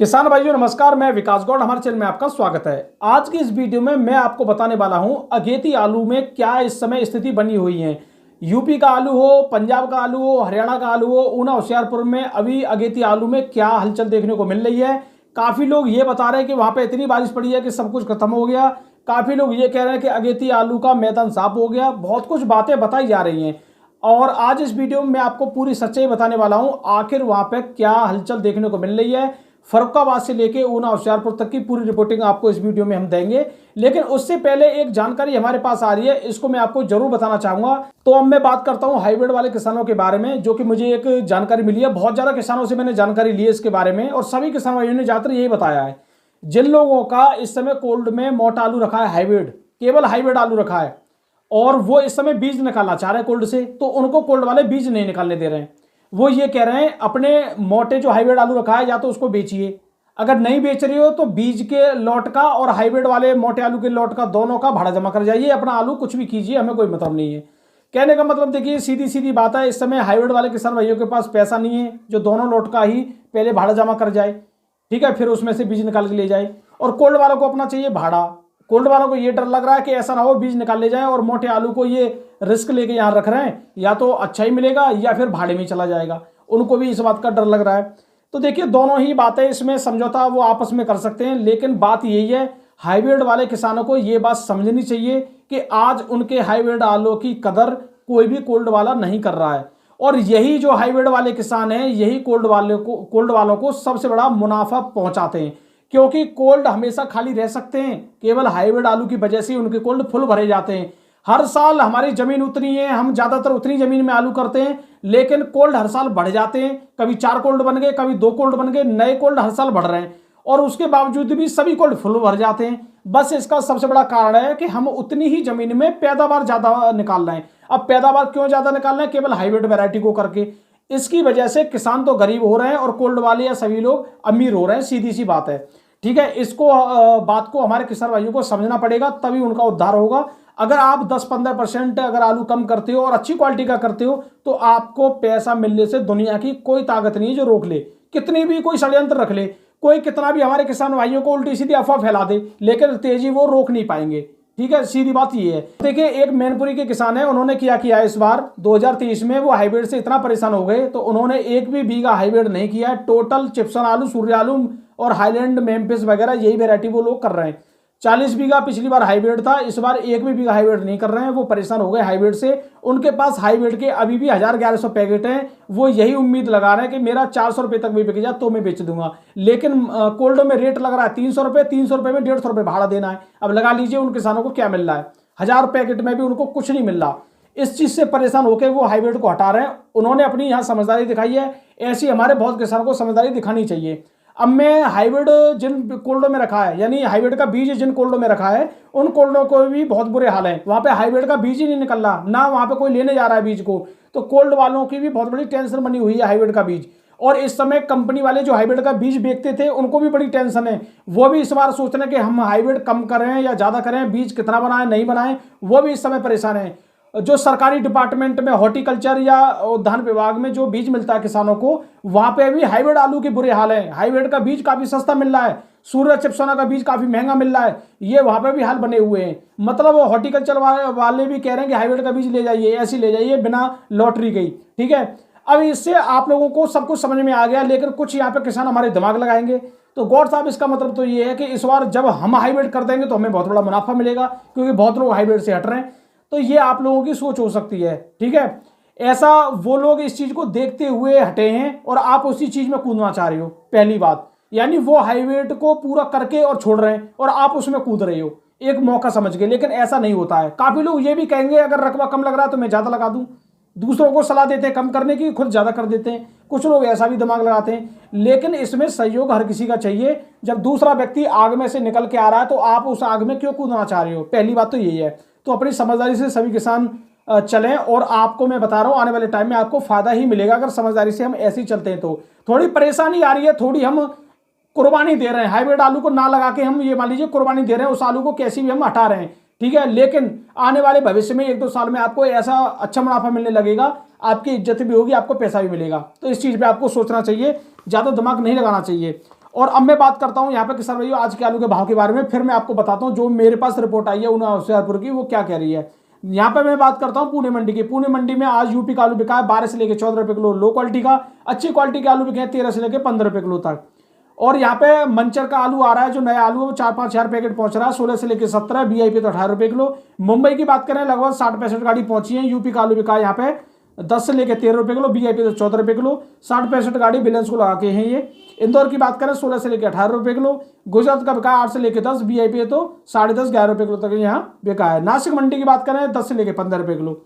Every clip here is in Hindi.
किसान भाइयों नमस्कार, मैं विकास गौड़, हमारे चैनल में आपका स्वागत है। आज की इस वीडियो में मैं आपको बताने वाला हूं अगेती आलू में क्या इस समय स्थिति बनी हुई है। यूपी का आलू हो, पंजाब का आलू हो, हरियाणा का आलू हो, ऊना होशियारपुर में अभी अगेती आलू में क्या हलचल देखने को मिल रही है। काफी लोग ये बता रहे हैं कि वहां पे इतनी बारिश पड़ी है कि सब कुछ खत्म हो गया। काफी लोग ये कह रहे हैं कि अगेती आलू का मैदान साफ हो गया। बहुत कुछ बातें बताई जा रही हैं और आज इस वीडियो में मैं आपको पूरी सच्चाई बताने वाला हूं। आखिर वहां पे क्या हलचल देखने को मिल रही है, फर्रुखाबाद से लेके ऊना होशियारपुर तक की पूरी रिपोर्टिंग आपको इस वीडियो में हम देंगे। लेकिन उससे पहले एक जानकारी हमारे पास आ रही है, इसको मैं आपको जरूर बताना चाहूंगा। तो अब मैं बात करता हूं हाइब्रिड वाले किसानों के बारे में, जो कि मुझे एक जानकारी मिली है। बहुत ज्यादा किसानों से मैंने जानकारी ली है इसके बारे में और सभी किसान भाइयों ने ज्यादातर यही बताया है। जिन लोगों का इस समय कोल्ड में मोटा आलू रखा है, हाइब्रिड, केवल हाइब्रिड आलू रखा है और वो इस समय बीज निकालना चाह रहे हैं कोल्ड से, तो उनको कोल्ड वाले बीज नहीं निकालने दे रहे हैं। वो ये कह रहे हैं अपने मोटे जो हाइब्रिड आलू रखा है या तो उसको बेचिए, अगर नहीं बेच रही हो तो बीज के लॉट का और हाइब्रिड वाले मोटे आलू के लॉट का दोनों का भाड़ा जमा कर जाइए, अपना आलू कुछ भी कीजिए, हमें कोई मतलब नहीं है। कहने का मतलब देखिए, सीधी सीधी बात है, इस समय हाइब्रिड वाले किसान भाइयों के पास पैसा नहीं है जो दोनों लॉट का ही पहले भाड़ा जमा कर जाए, ठीक है, फिर उसमें से बीज निकाल के ले जाए। और कोल्ड वालों को अपना चाहिए भाड़ा। कोल्ड वालों को ये डर लग रहा है कि ऐसा ना हो बीज निकाल ले जाए और मोटे आलू को ये रिस्क लेके यहाँ रख रहे हैं, या तो अच्छा ही मिलेगा या फिर भाड़े में चला जाएगा। उनको भी इस बात का डर लग रहा है। तो देखिए, दोनों ही बातें इसमें समझौता वो आपस में कर सकते हैं, लेकिन बात यही है, हाइब्रिड वाले किसानों को ये बात समझनी चाहिए कि आज उनके हाइब्रिड आलू की कदर कोई भी कोल्ड वाला नहीं कर रहा है। और यही जो हाइब्रिड वाले किसान हैं, यही कोल्ड वालों को सबसे बड़ा मुनाफा पहुंचाते हैं, क्योंकि कोल्ड हमेशा खाली रह सकते हैं। केवल हाइब्रिड आलू की वजह से उनके कोल्ड फुल भरे जाते हैं। हर साल हमारी जमीन उतनी है, हम ज्यादातर उतनी जमीन में आलू करते हैं, लेकिन कोल्ड हर साल बढ़ जाते हैं। कभी 4 कोल्ड बन गए, कभी 2 कोल्ड बन गए, नए कोल्ड हर साल बढ़ रहे हैं और उसके बावजूद भी सभी कोल्ड फुल भर जाते हैं। बस इसका सबसे बड़ा कारण है कि हम उतनी ही जमीन में पैदावार ज्यादा निकाल रहे हैं। अब पैदावार क्यों ज्यादा निकाल रहे हैं? केवल हाइब्रिड वैरायटी को करके। इसकी वजह से किसान तो गरीब हो रहे हैं और कोल्ड वाले या सभी लोग अमीर हो रहे हैं, सीधी सी बात है, ठीक है। इसको बात को हमारे किसान भाइयों को समझना पड़ेगा, तभी उनका उद्धार होगा। अगर आप 10-15% अगर आलू कम करते हो और अच्छी क्वालिटी का करते हो तो आपको पैसा मिलने से दुनिया की कोई ताकत नहीं है जो रोक ले। कितनी भी कोई षड्यंत्र रख ले, कोई कितना भी हमारे किसान भाइयों को उल्टी सीधी अफवाह फैला दे, लेकिन तेजी वो रोक नहीं पाएंगे, ठीक है। सीधी बात ये है। देखिए, एक मैनपुरी के किसान है, उन्होंने क्या किया इस बार 2023 में, वो हाइब्रिड से इतना परेशान हो गए तो उन्होंने एक भी बीघा हाइब्रिड नहीं किया। टोटल चिप्सन आलू, सूर्य आलू और हाईलैंड, मेम्फिस वगैरह यही वेरायटी वो लोग कर रहे हैं। 40 बीघा पिछली बार हाइब्रिड था, इस बार एक भी बीघा हाइब्रिड नहीं कर रहे हैं। वो परेशान हो गए हाइब्रिड से। उनके पास हाइब्रिड के अभी भी 1000-1100 पैकेट हैं। वो यही उम्मीद लगा रहे हैं कि मेरा 400 रुपये तक भी बिक जाए तो मैं बेच दूंगा। लेकिन कोल्ड में रेट लग रहा है 300 रुपये, 300 रुपये में 150 रुपये भाड़ा देना है। अब लगा लीजिए उन किसानों को क्या मिल रहा है, 1000 पैकेट में भी उनको कुछ नहीं मिल रहा। इस चीज से परेशान होकर वो हाइब्रिड को हटा रहे हैं। उन्होंने अपनी यहाँ समझदारी दिखाई है, ऐसी हमारे बहुत किसानों को समझदारी दिखानी चाहिए। अब मैं हाइब्रिड जिन कोल्डों में रखा है, यानी हाइब्रिड का बीज जिन कोल्डों में रखा है, उन कोल्डों को भी बहुत बुरे हाल है। वहां पे हाइब्रिड का बीज ही नहीं निकल रहा, ना वहां पे कोई लेने जा रहा है बीज को। तो कोल्ड वालों की भी बहुत बड़ी टेंशन बनी हुई है हाइब्रिड का बीज। और इस समय कंपनी वाले जो हाइब्रिड का बीज बेचते थे उनको भी बड़ी टेंशन है। वो भी इस बार सोच रहे हैं कि हम हाइब्रिड कम करें या ज्यादा करें, बीज कितना बनाएं नहीं बनाएं, वो भी इस समय परेशान है। जो सरकारी डिपार्टमेंट में हॉर्टिकल्चर या उद्यान विभाग में जो बीज मिलता है किसानों को, वहां पे भी हाइब्रिड आलू के बुरे हाल है। हाइब्रिड का बीज काफी सस्ता मिल रहा है, सूर्य चिप्सोना का बीज काफी महंगा मिल रहा है, ये वहां पे भी हाल बने हुए हैं। मतलब हॉर्टिकल्चर वाले भी कह रहे हैं कि हाइब्रिड का बीज ले जाइए, ऐसे ले जाइए बिना लॉटरी गई, ठीक है। अब इससे आप लोगों को सब कुछ समझ में आ गया, लेकिन कुछ यहाँ पे किसान हमारे दिमाग लगाएंगे। तो गौर साहब, इसका मतलब तो ये है कि इस बार जब हम हाइब्रिड कर देंगे तो हमें बहुत बड़ा मुनाफा मिलेगा, क्योंकि बहुत लोग हाइब्रिड से हट रहे हैं। तो ये आप लोगों की सोच हो सकती है, ठीक है। ऐसा वो लोग इस चीज को देखते हुए हटे हैं और आप उसी चीज में कूदना चाह रहे हो, पहली बात। यानी वो हाइब्रिड को पूरा करके और छोड़ रहे हैं और आप उसमें कूद रहे हो एक मौका समझ के, लेकिन ऐसा नहीं होता है। काफी लोग ये भी कहेंगे अगर रकबा कम लग रहा है तो मैं ज्यादा लगा दूं, दूसरों को सलाह देते हैं कम करने की, खुद ज्यादा कर देते हैं। कुछ लोग ऐसा भी दिमाग लगाते हैं, लेकिन इसमें सहयोग हर किसी का चाहिए। जब दूसरा व्यक्ति आग में से निकल के आ रहा है तो आप उस आग में क्यों कूदना चाह रहे हो? पहली बात तो यही है। तो अपनी समझदारी से सभी किसान चलें, और आपको मैं बता रहा हूं आने वाले टाइम में आपको फायदा ही मिलेगा अगर समझदारी से हम ऐसे ही चलते हैं। तो थोड़ी परेशानी आ रही है, थोड़ी हम कुर्बानी दे रहे हैं, हाइब्रिड आलू को ना लगा के हम ये मान लीजिए कुर्बानी दे रहे हैं, उस आलू को कैसी भी हम हटा रहे हैं, ठीक है। लेकिन आने वाले भविष्य में 1-2 साल में आपको ऐसा अच्छा मुनाफा मिलने लगेगा, आपकी इज्जत भी होगी, आपको पैसा भी मिलेगा। तो इस चीज पे आपको सोचना चाहिए, ज्यादा दिमाग नहीं लगाना चाहिए। और अब मैं बात करता हूं यहाँ पे किसान भाइयों आज के आलू के भाव के बारे में, फिर मैं आपको बताता हूं जो मेरे पास रिपोर्ट आई है ऊना होशियारपुर की वो क्या कह रही है। यहाँ पे मैं बात करता हूँ पुणे मंडी की। पुणे मंडी में आज यूपी का आलू बिका है 12 से लेकर 14 रुपए किलो लो क्वालिटी का, अच्छी क्वालिटी के आलू बिके हैं 13 से लेकर 15 रुपए किलो तक। और यहाँ पे मंचर का आलू आ रहा है जो नया आलू है वो 4-5 हजार पैकेट पहुंच रहा है 16 से लेकर 17, वीआईपी तो 18 रुपए किलो। मुंबई की बात करें लगभग 60-65 गाड़ी पहुंची है। यूपी का आलू बिका है यहाँ पे 10 से लेकर 13 रुपए किलो, वीआईपी तो 14 रुपए किलो, 60-65 गाड़ी बैलेंस को लगा के हैं ये। इंदौर की बात करें 16 से लेकर 18 रुपए किलो। गुजरात का बिका 8 से लेकर 10, वीआईपी तो 10.5-11 रुपए किलो तक यहाँ बिका है। नासिक मंडी की बात करें 10 से लेकर 15 रुपए किलो।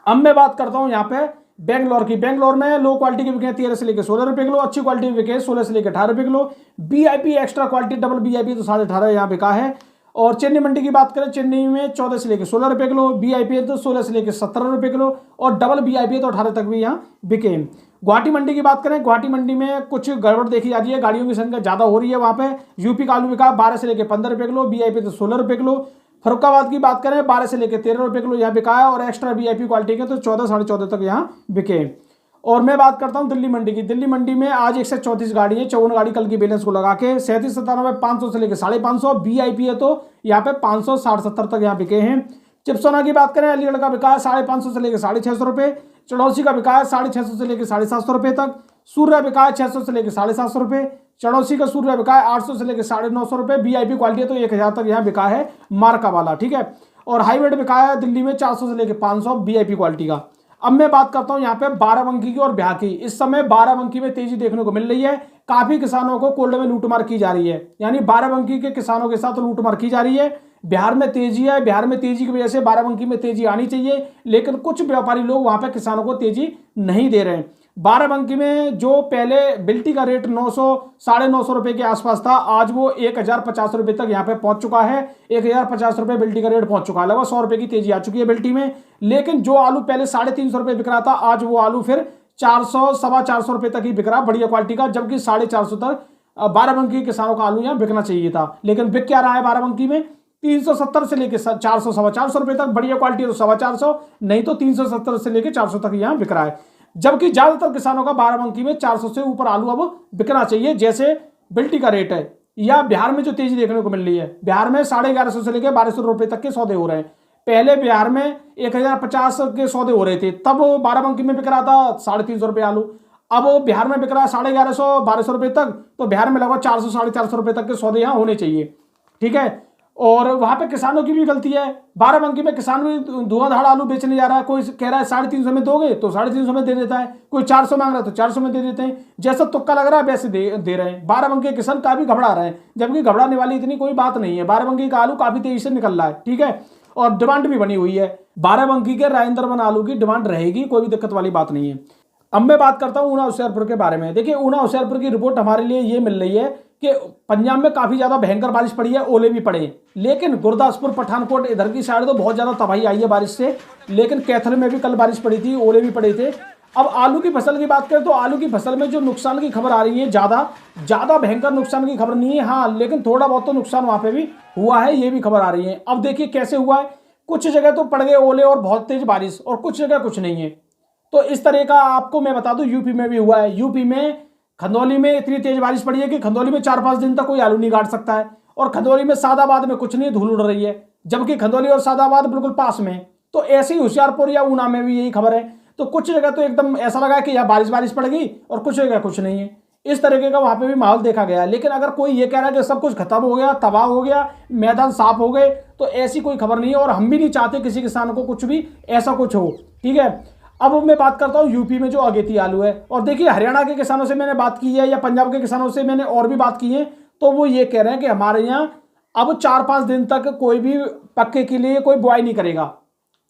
अब मैं बात करता हूँ यहाँ पे बेंगलोर की। बेंगलोर में लो क्वालिटी के बिके 13 से लेकर 16 रुपए किलो, अच्छी क्वालिटी के बिके 16 से लेकर 18 रुपए kilo, VIP extra quality double VIP तो 18.5 यहाँ बिका है। और चेन्नई मंडी की बात करें चेन्नई में 14 से लेकर 16 रुपए किलो, वीआईपी तो 16 से लेकर 17 रुपए किलो, और डबल वीआईपी तो 18 तक भी यहाँ बिके। गुवाहाटी मंडी की बात करें गुवाहाटी मंडी में कुछ गड़बड़ देखी जा रही है, गाड़ियों की संख्या ज्यादा हो रही है। वहां पे यूपी का आलू बिका 12 से लेकर 15 रुपए किलो, वीआईपी तो 16 रुपए किलो। फरुखाबाद की बात करें 12 से लेकर 13 रुपए किलो यहाँ बिका है, और एक्स्ट्रा वीआईपी क्वालिटी के तो 14-14.5 तक यहाँ बिके। और मैं बात करता हूँ दिल्ली मंडी की। दिल्ली मंडी में आज 134 गाड़ी है, 54 गाड़ी कल की बैलेंस को लगा के 37-97 500 से लेकर 550, वीआईपी है तो यहाँ पे 560-70 तक यहाँ बिके हैं। चिप्सोना की बात करें अलीगढ़ का बिका है 550 से लेकर 650 रुपए, चड़ौसी का बिका है 650 से लेकर 750 रुपए तक, सूर्य बिका है 600 से लेकर 750 रुपए, चड़ौसी का सूर्य बिका है 800 से लेकर 950 रुपए, वीआईपी क्वालिटी है तो 1000 तक यहाँ बिका है मार्का वाला, ठीक है। और हाईवेट बिका है दिल्ली में 400 से लेकर 500 वीआईपी क्वालिटी का। अब मैं बात करता हूं यहाँ पे बाराबंकी की और बिहार की। इस समय बाराबंकी में तेजी देखने को मिल रही है, काफी किसानों को कोल्ड में लूटमार की जा रही है, यानी बाराबंकी के किसानों के साथ लूटमार की जा रही है। बिहार में तेजी है, बिहार में तेजी की वजह से बाराबंकी में तेजी आनी चाहिए, लेकिन कुछ व्यापारी लोग वहां पे किसानों को तेजी नहीं दे रहे हैं। बाराबंकी में जो पहले बिल्टी का रेट 900 950 रुपए के आसपास था, आज वो 1050 रुपए तक यहाँ पे पहुंच चुका है। 1050 रुपए बिल्टी का रेट पहुंच चुका है, लगभग 100 रुपए की तेजी आ चुकी है बिल्टी में। लेकिन जो आलू पहले 350 रुपए बिक रहा था, आज वो आलू फिर 400 425 रुपए तक ही बिक रहा बढ़िया क्वालिटी का, जबकि 450 तक बाराबंकी के किसानों का आलू यहाँ बिकना चाहिए था। लेकिन बिक क्या रहा है बाराबंकी में 370 से लेकर 400 425 रुपए तक, बढ़िया क्वालिटी तो 425, नहीं तो 370 से लेकर 400 तक यहाँ बिक रहा है। जबकि ज्यादातर किसानों का बाराबंकी में 400 से ऊपर आलू अब बिकना चाहिए, जैसे बिल्टी का रेट है। या बिहार में जो तेजी देखने को मिल रही है, बिहार में 1150 से लेकर 1200 रुपए तक के सौदे हो रहे हैं। पहले बिहार में 1050 के सौदे हो रहे थे, तब बाराबंकी में बिक रहा था 350 रुपए आलू। अब बिहार में बिक रहा है 1150 1200 रुपए तक, तो बिहार में लगभग 400 450 रुपए तक के सौदे यहाँ होने चाहिए, ठीक है। और वहां पे किसानों की भी गलती है। बाराबंकी में किसान भी धुआंधार आलू बेचने जा रहा है, कोई कह रहा है 350 में दोगे तो 350 में दे देता है, कोई 400 मांग रहा है तो 400 में दे देते हैं, जैसा तुक्का लग रहा है वैसे दे रहे हैं। बाराबंकी के किसान काफी घबरा रहे हैं, जबकि घबराने वाली इतनी कोई बात नहीं है। बाराबंकी का आलू काफी तेजी से निकल रहा है, ठीक है, और डिमांड भी बनी हुई है। बाराबंकी के राजेंद्र वन आलू की डिमांड रहेगी, कोई भी दिक्कत वाली बात नहीं है। अब मैं बात करता हूँ ऊना होशियारपुर के बारे में। देखिए ऊना होशियारपुर की रिपोर्ट हमारे लिए ये मिल रही है कि पंजाब में काफी ज्यादा भयंकर बारिश पड़ी है, ओले भी पड़े, लेकिन गुरदासपुर पठानकोट इधर की साइड तो बहुत ज्यादा तबाही आई है बारिश से। लेकिन कैथल में भी कल बारिश पड़ी थी, ओले भी पड़े थे। अब आलू की फसल की बात करें तो आलू की फसल में जो नुकसान की खबर आ रही है, ज्यादा भयंकर नुकसान की खबर नहीं है, हाँ, लेकिन थोड़ा बहुत तो नुकसान वहां पे भी हुआ है, ये भी खबर आ रही है। अब देखिए कैसे हुआ है, कुछ जगह तो पड़ गए ओले और बहुत तेज बारिश, और कुछ जगह कुछ नहीं है। तो इस तरह का आपको मैं बता दूं यूपी में भी हुआ है। यूपी में खंदौली में इतनी तेज बारिश पड़ी है कि खंदौली में 4-5 दिन तक कोई आलू नहीं गाड़ सकता है, और खंदौली में सादाबाद में कुछ नहीं, धूल उड़ रही है, जबकि खंदौली और सादाबाद बिल्कुल पास में। तो ऐसे ही होशियारपुर या ऊना में भी यही खबर है। तो कुछ जगह तो एकदम ऐसा लगा कि यहाँ बारिश पड़ गई, और कुछ जगह कुछ नहीं है। इस तरीके का वहां पे भी माहौल देखा गया। लेकिन अगर कोई ये कह रहा है कि सब कुछ खत्म हो गया, तबाह हो गया, मैदान साफ हो गए, तो ऐसी कोई खबर नहीं है, और हम भी नहीं चाहते किसी किसान को कुछ भी ऐसा कुछ हो, ठीक है। अब मैं बात करता हूं यूपी में जो अगेती आलू है। और देखिए हरियाणा के किसानों से मैंने बात की है, या पंजाब के किसानों से मैंने और भी बात की है, तो वो ये कह रहे हैं कि हमारे यहाँ अब 4-5 दिन तक कोई भी पक्के के लिए कोई बुआई नहीं करेगा।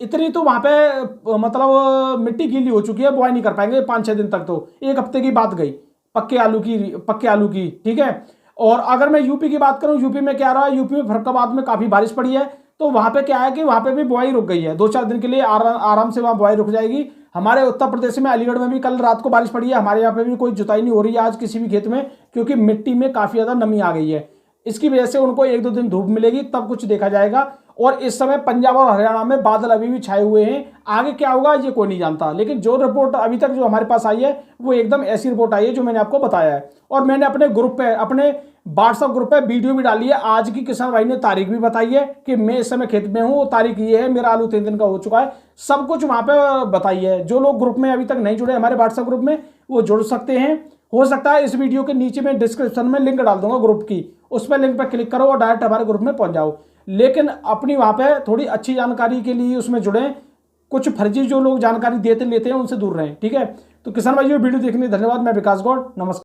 इतनी तो वहां पे मतलब मिट्टी गीली हो चुकी है, बुआई नहीं कर पाएंगे 5-6 दिन तक। तो 1 हफ्ते की बात गई पक्के आलू की, ठीक है। और अगर मैं यूपी की बात करूं, यूपी में क्या रहा है, यूपी में फरुखाबाद में काफी बारिश पड़ी है, तो वहां पे क्या है कि वहां पे भी बुआई रुक गई है। 2-4 दिन के लिए आराम से वहां बुआई रुक जाएगी। हमारे उत्तर प्रदेश में अलीगढ़ में भी कल रात को बारिश पड़ी है, हमारे यहाँ पे भी कोई जुताई नहीं हो रही है आज किसी भी खेत में, क्योंकि मिट्टी में काफी ज्यादा नमी आ गई है। इसकी वजह से उनको 1-2 दिन धूप मिलेगी, तब कुछ देखा जाएगा। और इस समय पंजाब और हरियाणा में बादल अभी भी छाए हुए हैं। आगे क्या होगा ये कोई नहीं जानता, लेकिन जो रिपोर्ट अभी तक जो हमारे पास आई है वो एकदम ऐसी रिपोर्ट आई है जो मैंने आपको बताया है। और मैंने अपने ग्रुप पे, अपने व्हाट्सएप ग्रुप पे वीडियो भी डाली है। आज की किसान भाई ने तारीख भी बताई है कि मैं इस समय खेत में हूँ, वो तारीख ये है, मेरा आलू 3 दिन का हो चुका है, सब कुछ वहां पे बताई है। जो लोग ग्रुप में अभी तक नहीं जुड़े हमारे व्हाट्सएप ग्रुप में, वो जुड़ सकते हैं। हो सकता है इस वीडियो के नीचे में डिस्क्रिप्शन में लिंक डाल दूंगा ग्रुप की, उस पर लिंक पर क्लिक करो और डायरेक्ट हमारे ग्रुप में पहुंच जाओ। लेकिन अपनी वहां पे थोड़ी अच्छी जानकारी के लिए उसमें जुड़े, कुछ फर्जी जो लोग जानकारी देते लेते हैं उनसे दूर रहें, ठीक है। तो किसान भाई वीडियो देखने धन्यवाद। मैं विकास गौड़, नमस्कार।